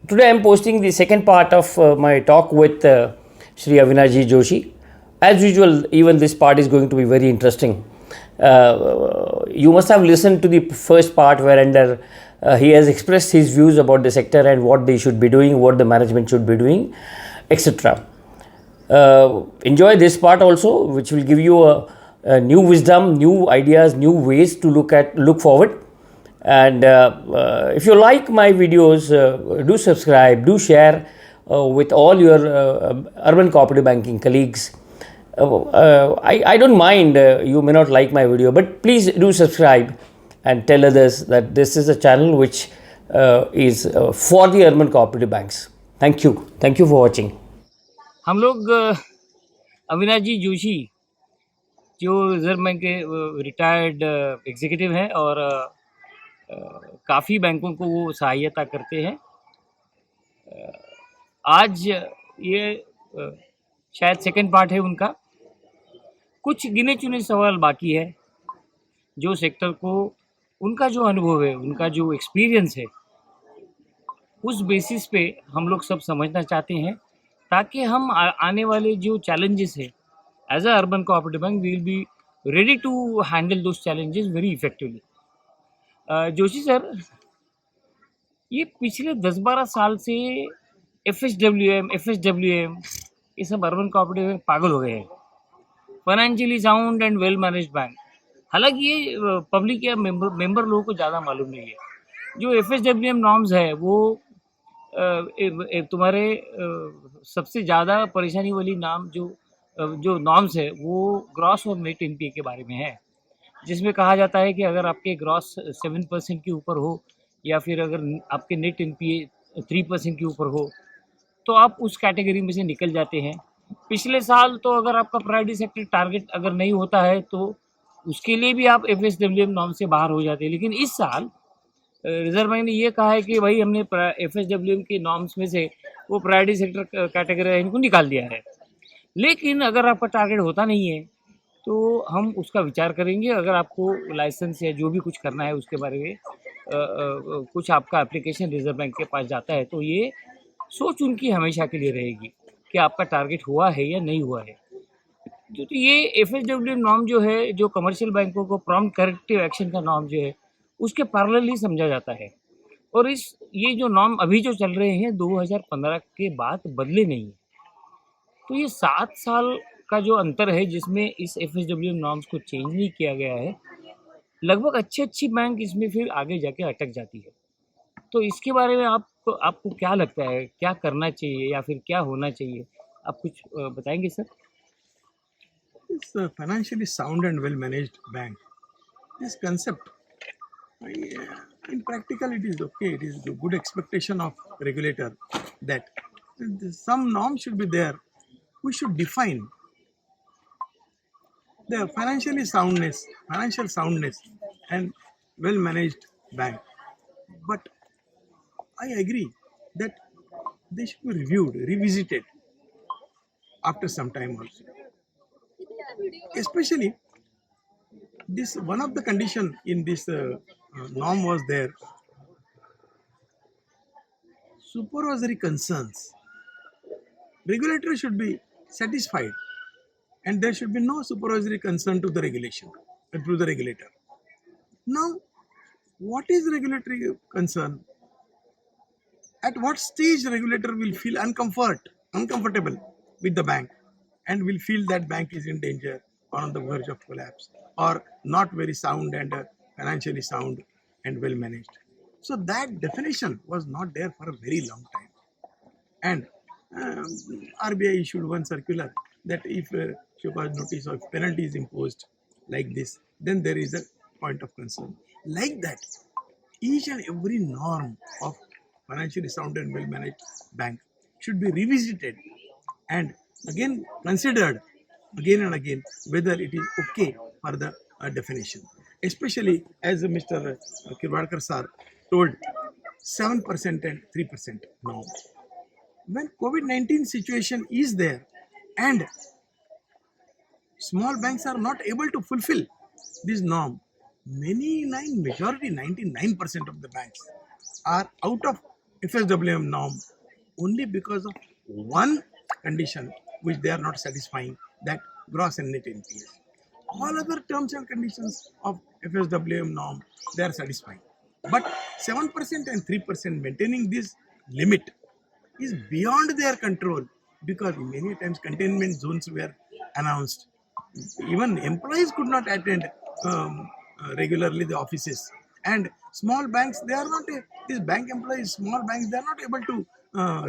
Today I am posting the second part of my talk with Shri Avinashji Joshi. As usual, even this part is going to be very interesting. You must have listened to the first part where he has expressed his views about the sector and what they should be doing, what the management should be doing, etc. Enjoy this part also, which will give you a new wisdom, new ideas, new ways to look forward. And if you like my videos, do subscribe, do share with all your urban cooperative banking colleagues. I don't mind, you may not like my video, but please do subscribe and tell others that this is a channel which is for the urban cooperative banks. Thank you for watching. हम लोग अविनाश जी जोशी जो reserve bank के retired executive हैं और काफ़ी बैंकों को वो सहायता करते हैं। आज ये शायद सेकंड पार्ट है उनका। कुछ गिने चुने सवाल बाकी है जो सेक्टर को उनका जो अनुभव है, उनका जो एक्सपीरियंस है, उस बेसिस पे हम लोग सब समझना चाहते हैं ताकि हम आने वाले जो चैलेंजेस है as a urban cooperative bank we will be ready to handle those challenges very effectively. Joshi sir, ये पिछले 10-12 साल से एफ एस डब्ल्यू एम ये सब अर्बन कोऑपरेटिव बैंक पागल हो गए हैं। Financially sound and well manage bank, हालांकि ये पब्लिक या मेंबर लोगों को ज़्यादा मालूम नहीं है। जो F S W M norms है वो तुम्हारे सबसे ज़्यादा परेशानी वाली नाम जो नॉर्म्स है वो ग्रॉस और नेट एनपीए के बारे में है, जिसमें कहा जाता है कि अगर आपके ग्रॉस 7% के ऊपर हो या फिर अगर आपके नेट एनपीए 3% के ऊपर हो तो आप उस कैटेगरी में से निकल जाते हैं। पिछले साल तो अगर आपका प्रायोरिटी सेक्टर टारगेट अगर नहीं होता है तो उसके लिए भी आप F S W M norm से बाहर हो जाते हैं। लेकिन इस साल रिजर्व बैंक ने ये कहा है कि भाई हमने एफ एस डब्ल्यू एम के नॉर्म्स में से वो प्रायोरिटी सेक्टर कैटेगरी इनको निकाल दिया है। लेकिन अगर आपका टारगेट होता नहीं है तो हम उसका विचार करेंगे। अगर आपको लाइसेंस या जो भी कुछ करना है उसके बारे में कुछ आपका एप्लीकेशन रिजर्व बैंक के पास जाता है तो ये सोच उनकी हमेशा के लिए रहेगी कि आपका टारगेट हुआ है या नहीं हुआ है। तो ये एफ एस डब्ल्यू नॉर्म जो है, जो कमर्शियल बैंकों को प्रॉम्प्ट करेक्टिव एक्शन का नॉर्म जो है उसके पैरेलल ही समझा जाता है। और ये जो नॉर्म अभी जो चल रहे हैं 2015 के बाद बदले नहीं है। तो ये 7 साल का जो अंतर है जिसमें इस एफ एस डब्ल्यू नॉर्म्स को चेंज नहीं किया गया है, लगभग अच्छी बैंक इसमें फिर आगे जाके अटक जाती है। तो इसके बारे में आपको क्या लगता है, क्या करना चाहिए या फिर क्या होना चाहिए? आप कुछ बताएंगे sir? This financially sound and well managed bank, this concept, in practical it is okay. It is a good expectation of regulator that some norm should be there. We should define the financial soundness and well managed bank. But I agree that they should be reviewed, revisited after some time also. Especially this one of the condition in this norm was there, supervisory concerns. Regulator should be satisfied and there should be no supervisory concern to the regulation to the regulator. Now, what is regulatory concern? At what stage regulator will feel uncomfortable with the bank and will feel that bank is in danger or on the verge of collapse or not very sound and financially sound and well managed. So that definition was not there for a very long time. And RBI issued one circular that if show cause notice or penalty is imposed like this, then there is a point of concern. Like that, each and every norm of financially sound and well managed bank should be revisited and again considered again and again whether it is okay for the definition. Especially as Mr. Kirwadkar sir told, 7% and 3% norm. When COVID-19 situation is there and small banks are not able to fulfill this norm, majority 99% of the banks are out of FSWM norm only because of one condition which they are not satisfying, that gross and net NPS. All other terms and conditions of FSWM norm, they are satisfying. But 7% and 3% maintaining this limit is beyond their control, because many times containment zones were announced. Even employees could not attend regularly the offices. And small banks, they are not, these bank employees, small banks, they are not able to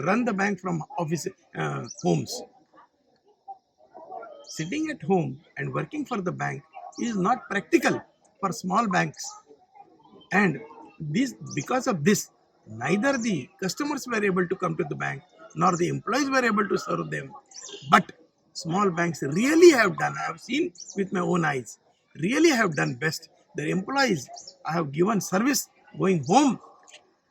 run the bank from office homes. Sitting at home and working for the bank is not practical for small banks. And this, because of this, neither the customers were able to come to the bank nor the employees were able to serve them. But small banks really have done, I have seen with my own eyes, really have done best. Their employees, I have given service going home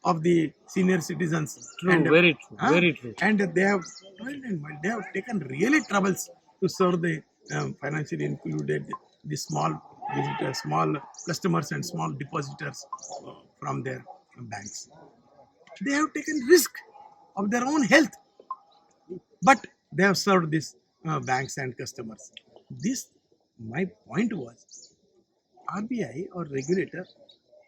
of the senior citizens. True, And, very true, very true. And they have toiled and they have taken really troubles to serve the financially included, the small visitors, small customers and small depositors from their banks. They have taken risk of their own health, but they have served these banks and customers. This, my point was, RBI or regulator,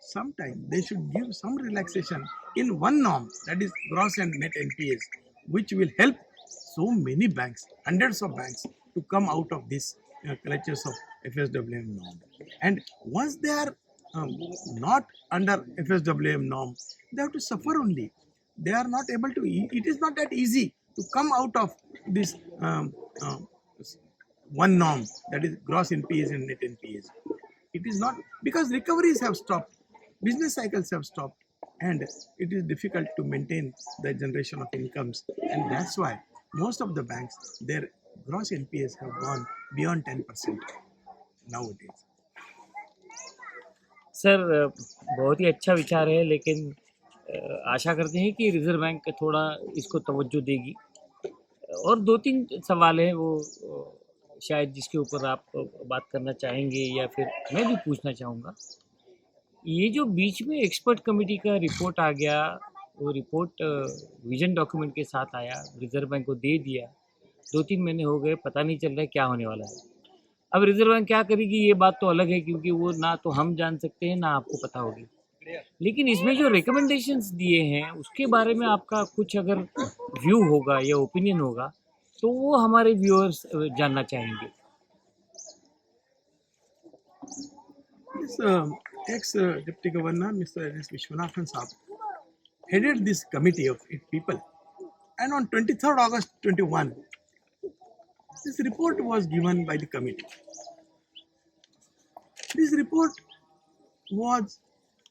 sometime they should give some relaxation in one norm, that is gross and net NPS, which will help so many banks, hundreds of banks, to come out of this clutches of FSWM norm. And once they are not under FSWM norm, they have to suffer only. They are not able to, it is not that easy to come out of this one norm, that is gross NPS and net NPS. It is not, because recoveries have stopped, business cycles have stopped, and it is difficult to maintain the generation of incomes. And that's why most of the banks, their gross NPS have gone beyond 10% nowadays. Sir बहुत ही अच्छा विचार है, लेकिन आशा करते हैं कि reserve bank थोड़ा इसको तवज्जो देगी। और दो तीन सवाल हैं वो शायद जिसके ऊपर आप बात करना चाहेंगे या फिर मैं भी पूछना चाहूँगा। ये जो बीच में एक्सपर्ट कमेटी का रिपोर्ट आ गया, वो रिपोर्ट विजन डॉक्यूमेंट के साथ आया, रिजर्व बैंक को दे दिया, 2-3 महीने हो गए, पता नहीं चल रहा है क्या होने वाला है। अब रिजर्व बैंक क्या करेगी ये बात तो अलग है, क्योंकि वो ना तो हम जान सकते हैं ना आपको पता होगी। लेकिन इसमें जो रिकमेंडेशंस दिए हैं उसके बारे में आपका कुछ अगर व्यू होगा या ओपिनियन होगा तो वो हमारे व्यूअर्स जानना चाहेंगे। This ex-Deputy Governor, Mr. N.S. Vishwanathan Saab, headed this committee of 8 people. And on 23rd August 21, this report was given by the committee. This report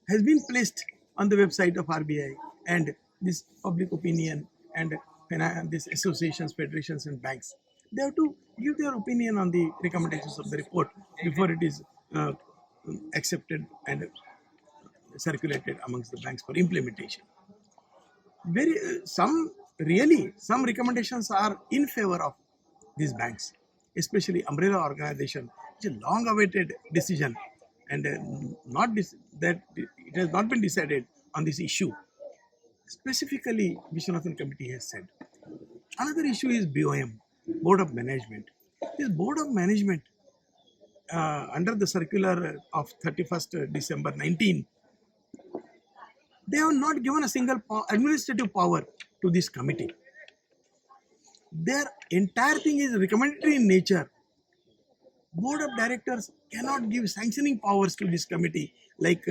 has been placed on the website of RBI, and this public opinion and these associations, federations and banks, they have to give their opinion on the recommendations of the report before it is accepted and circulated amongst the banks for implementation. Some recommendations are in favor of these banks, especially umbrella organization, which is a long-awaited decision, and that it has not been decided on this issue. Specifically, Vishwanathan Committee has said. Another issue is BOM, Board of Management. This Board of Management, under the circular of 31st December 19, they have not given a single administrative power to this committee. Their entire thing is recommendatory in nature. Board of Directors cannot give sanctioning powers to this committee, like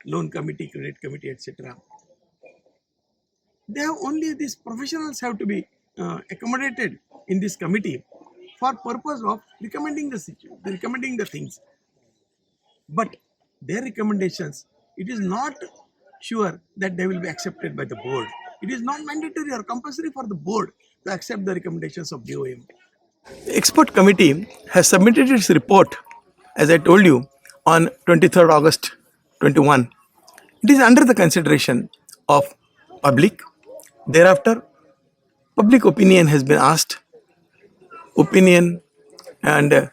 loan committee, credit committee, etc. They have only these professionals have to be accommodated in this committee for purpose of recommending the things. But their recommendations, it is not sure that they will be accepted by the board. It is not mandatory or compulsory for the board to accept the recommendations of BOM. The expert committee has submitted its report, as I told you, on 23rd August 21. It is under the consideration of public. Thereafter, public opinion has been asked. Opinion and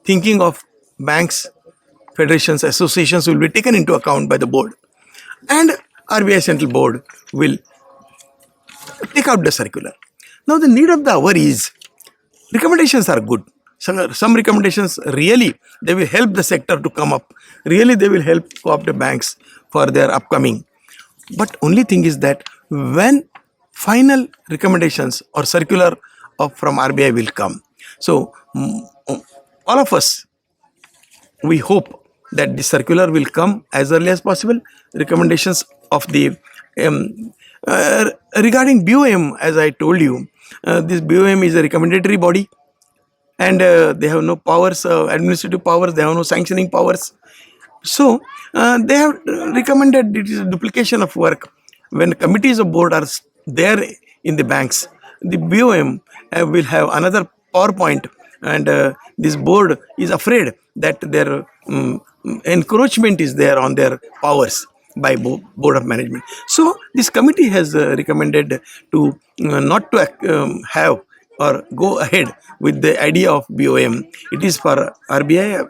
thinking of banks, federations, associations will be taken into account by the board. And RBI Central Board will take out the circular. Now the need of the hour is, recommendations are good. Some recommendations really they will help the sector to come up. Really they will help cooperative banks for their upcoming. But only thing is that when final recommendations or circular from RBI will come. So all of us, we hope that the circular will come as early as possible. Recommendations of the regarding BOM, as I told you, this BOM is a recommendatory body, and they have no powers, administrative powers. They have no sanctioning powers. So they have recommended it is a duplication of work. When committees of board are there in the banks, the BOM will have another PowerPoint, and this board is afraid that their encroachment is there on their powers by board of management. So this committee has recommended to not to have or go ahead with the idea of BOM. It is for RBI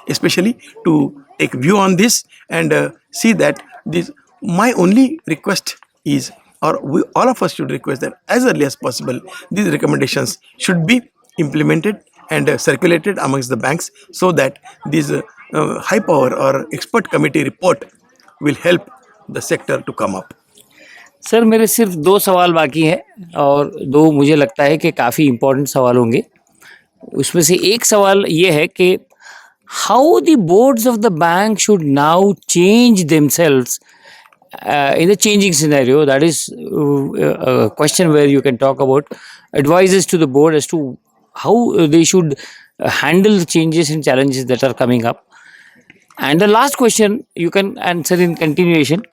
especially to take view on this and see that this. My only request is, or we, all of us should request that as early as possible these recommendations should be implemented and circulated amongst the banks, so that this high power or expert committee report will help the sector to come up. Sir मेरे सिर्फ 2 सवाल बाकी हैं और 2 मुझे लगता है कि काफ़ी इम्पोर्टेंट सवाल होंगे। उसमें से एक सवाल ये है कि how the boards of the bank should now change themselves in the changing scenario. That is a question where you can talk about advices to the board as to how they should handle the changes and challenges that are coming up. And the last question you can answer in continuation,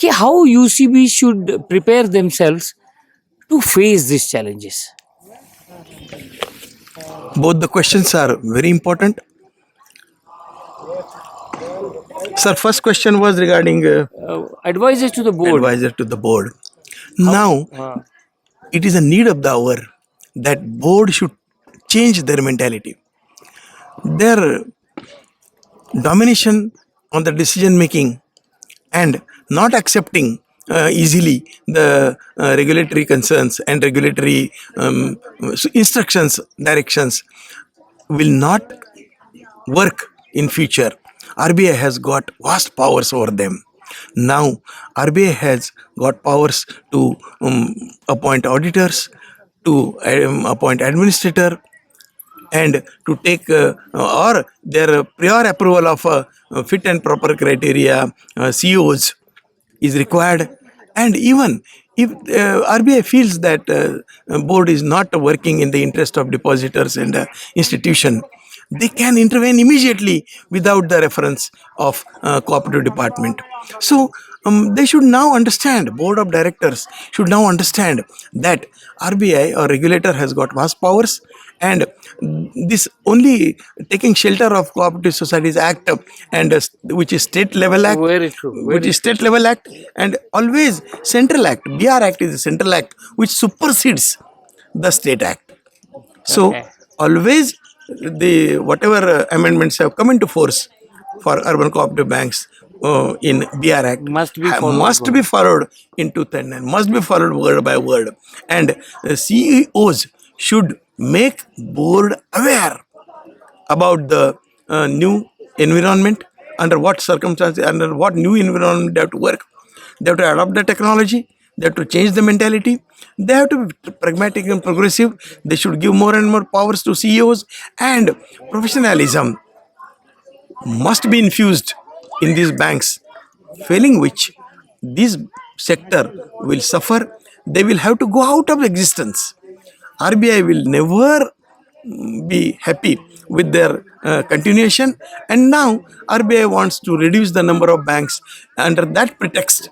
कि how UCBs should prepare themselves to face these challenges. Both the questions are very important. Sir, first question was regarding Advices to the board. advisor to the board. Now, it is a need of the hour that board should change their mentality. Their domination on the decision making and not accepting easily the regulatory concerns and regulatory instructions, directions will not work in future. RBI has got vast powers over them. Now RBI has got powers to appoint auditors, to appoint administrator, and to take or their prior approval of fit and proper criteria COs is required. And even if RBI feels that board is not working in the interest of depositors and institution, they can intervene immediately without the reference of cooperative department. So they should now understand, board of directors should now understand that RBI or regulator has got vast powers, and this only taking shelter of Cooperative Societies Act and which is state level act, Very true. which is state level act, and always central act. BR Act is a central act which supersedes the state act. So Okay. always the whatever amendments have come into force for urban cooperative banks in BR Act Must be followed. must be followed in tooth and nail, must be followed word by word, and CEOs should make board aware about the new environment, under what circumstances, under what new environment they have to work. They have to adopt the technology, they have to change the mentality, they have to be pragmatic and progressive. They should give more and more powers to CEOs, and professionalism must be infused in these banks, failing which this sector will suffer. They will have to go out of existence. RBI will never be happy with their continuation, and now RBI wants to reduce the number of banks under that pretext.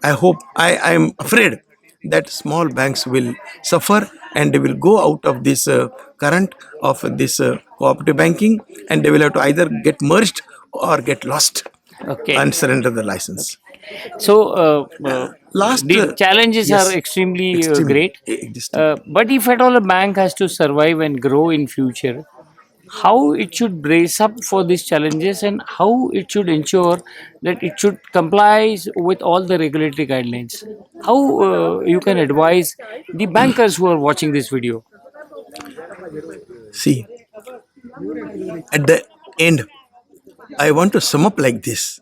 I am afraid that small banks will suffer and they will go out of this current of this cooperative banking, and they will have to either get merged or get lost Okay. and surrender the license. So Last the challenges yes, are extremely extremely great. existing. But if at all a bank has to survive and grow in future, how it should brace up for these challenges and how it should ensure that it should comply with all the regulatory guidelines. How you can advise the bankers who are watching this video? See, at the end, I want to sum up like this.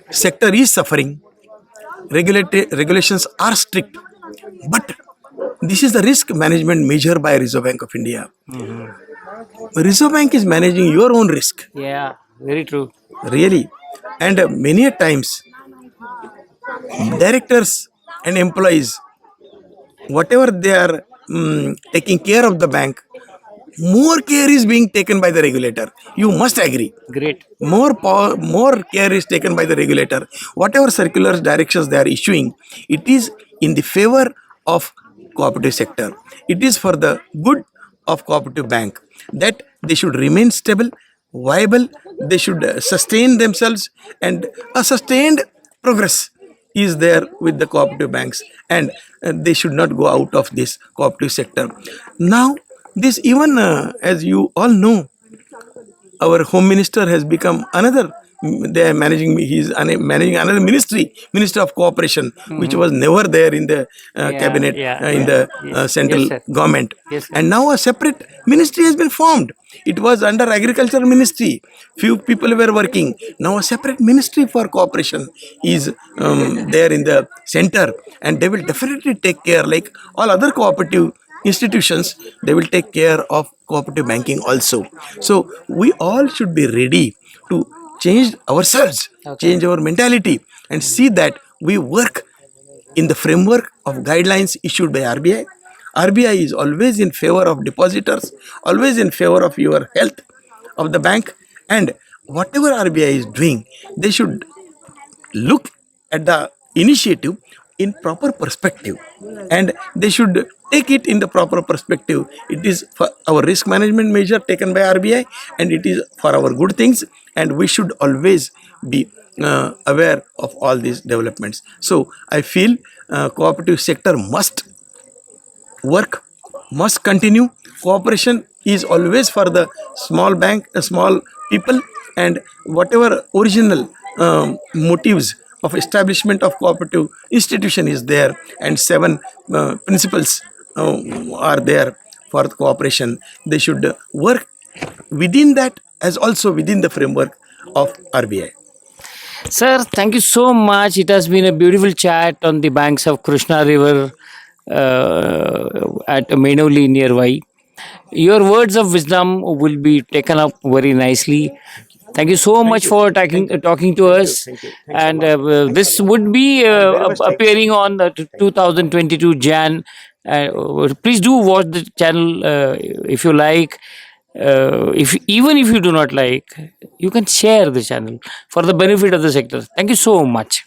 Sector is suffering, regulations are strict, but this is the risk management measure by Reserve Bank of India. Reserve Bank is managing your own risk, Yeah, very true. really. And many a times, directors and employees, whatever they are taking care of the bank, more care is being taken by the regulator. You must agree. Great. More power, more care is taken by the regulator. Whatever circulars, directions they are issuing, it is in the favor of cooperative sector. It is for the good of cooperative bank that they should remain stable, viable. They should sustain themselves, and a sustained progress is there with the cooperative banks, and they should not go out of this cooperative sector. Now, this even as you all know, our home minister has become another, they are managing, he is managing another ministry, minister of cooperation, which was never there in the Yeah, cabinet, yeah, in yeah. the Yes, central yes, sir. government. Yes, sir. And now a separate ministry has been formed. It was under agriculture ministry, few people were working. Now a separate ministry for cooperation is there in the center, and they will definitely take care, like all other cooperative institutions, they will take care of cooperative banking also. So we all should be ready to change ourselves, Okay. change our mentality, and see that we work in the framework of guidelines issued by RBI. RBI is always in favor of depositors, always in favor of your health of the bank, and whatever RBI is doing, they should look at the initiative in proper perspective, and they should take it in the proper perspective. It is for our risk management measure taken by RBI, and it is for our good things, and we should always be aware of all these developments. So I feel cooperative sector must work, must continue. Cooperation is always for the small bank, small people, and whatever original motives of establishment of cooperative institution is there, and seven principles are there for the cooperation. They should work within that as also within the framework of RBI. Sir, thank you so much. It has been a beautiful chat on the banks of Krishna River at Menoli nearby. Your words of wisdom will be taken up very nicely. Thank you so much for talking to us. And this would be appearing on the 2022 Jan. Please do watch the channel if you like. If even if you do not like, you can share the channel for the benefit of the sector. Thank you so much.